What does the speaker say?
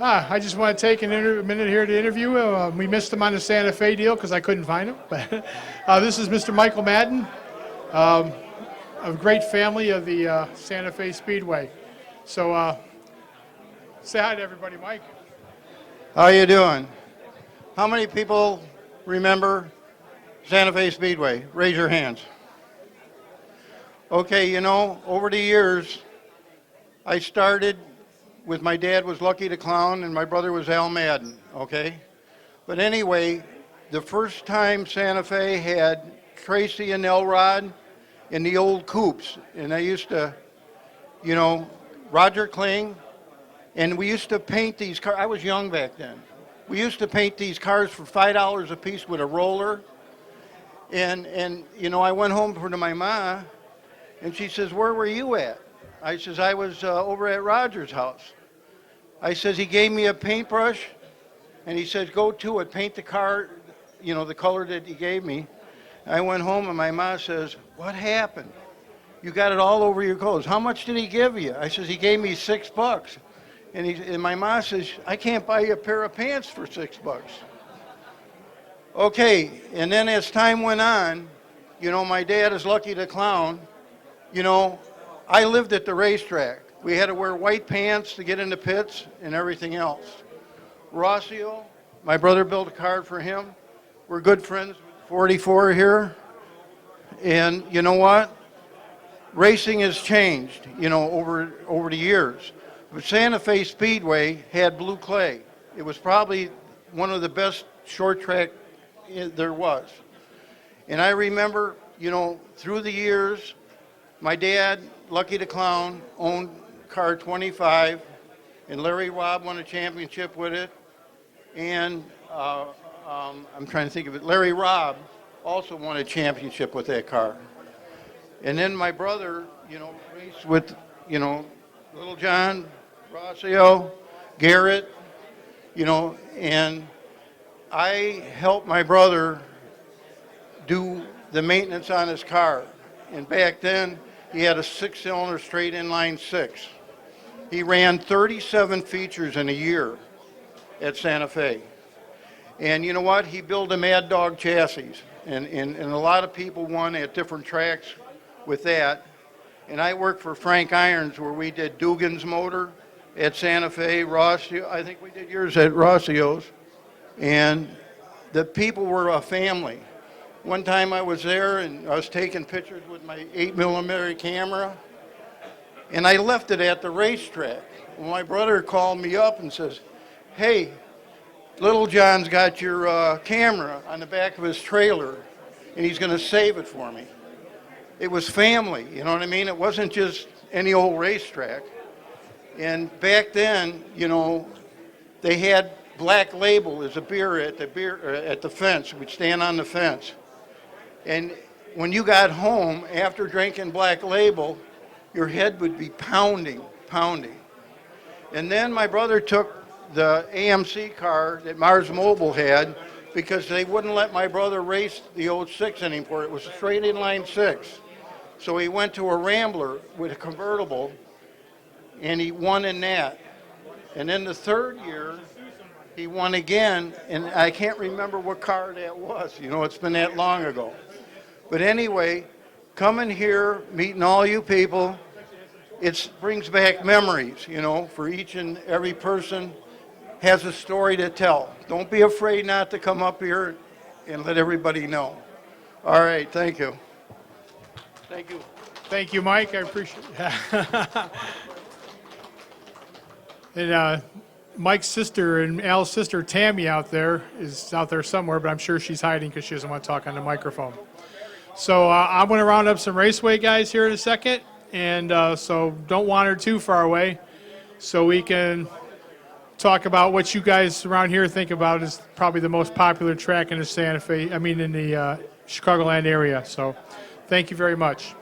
I just want to take a minute here to interview. We missed him on the Santa Fe deal because I couldn't find him. But this is Mr. Michael Madden, a great family of the Santa Fe Speedway. So say hi to everybody, Mike. How you doing? How many people remember Santa Fe Speedway? Raise your hands. Okay, you know, over the years, I started with my dad was Lucky the Clown and my brother was Al Madden, okay? But anyway, the first time Santa Fe had Tracy and Elrod in the old coupes, and I used to, you know, Roger Kling, and we used to paint these cars. I was young back then. We used to paint these cars for $5 a piece with a roller. And you know, I went home to my ma, and she says, "Where were you at?" I says, "I was over at Roger's house." I says, "He gave me a paintbrush, and he says, go to it, paint the car, you know, the color that he gave me." I went home, and my ma says, "What happened? You got it all over your clothes. How much did he give you?" I says, "He gave me $6. And my ma says, "I can't buy you a pair of pants for $6. Okay, and then as time went on, you know, my dad is Lucky the Clown. You know, I lived at the racetrack. We had to wear white pants to get in the pits and everything else. Rossio, my brother built a car for him. We're good friends with 44 here. And you know what? Racing has changed, you know, over the years. But Santa Fe Speedway had blue clay. It was probably one of the best short track there was. And I remember, you know, through the years, my dad, Lucky the Clown, owned car 25, and Larry Robb won a championship with it. And I'm trying to think of it. Larry Robb also won a championship with that car. And then my brother, you know, raced with, you know, Little John, Rossio, Garrett, you know, and I helped my brother do the maintenance on his car. And back then, he had a 6-cylinder straight inline 6. He ran 37 features in a year at Santa Fe. And you know what? He built a Mad Dog chassis. And a lot of people won at different tracks with that. And I worked for Frank Irons, where we did Dugan's motor at Santa Fe, Rossio. I think we did yours at Rossio's. And the people were a family. One time I was there and I was taking pictures with my 8mm camera, and I left it at the racetrack. Well, my brother called me up and says, "Hey, Little John's got your camera on the back of his trailer, and he's going to save it for me." It was family, you know what I mean? It wasn't just any old racetrack. And back then, you know, they had Black Label as a beer at the fence. We'd stand on the fence. And when you got home after drinking Black Label, your head would be pounding. And then my brother took the AMC car that Mars Mobile had, because they wouldn't let my brother race the 06 anymore. It was a straight inline 6. So he went to a Rambler with a convertible, and he won in that. And then the third year, he won again, and I can't remember what car that was. You know, it's been that long ago. But anyway, coming here, meeting all you people, it brings back memories, you know, for each and every person has a story to tell. Don't be afraid not to come up here and let everybody know. All right, thank you. Thank you. Thank you, Mike. I appreciate it. And Mike's sister and Al's sister, Tammy, is out there somewhere, but I'm sure she's hiding because she doesn't want to talk on the microphone. So I'm going to round up some Raceway guys here in a second, and so don't wander too far away, so we can talk about what you guys around here think about is probably the most popular track in the in the Chicagoland area. So thank you very much.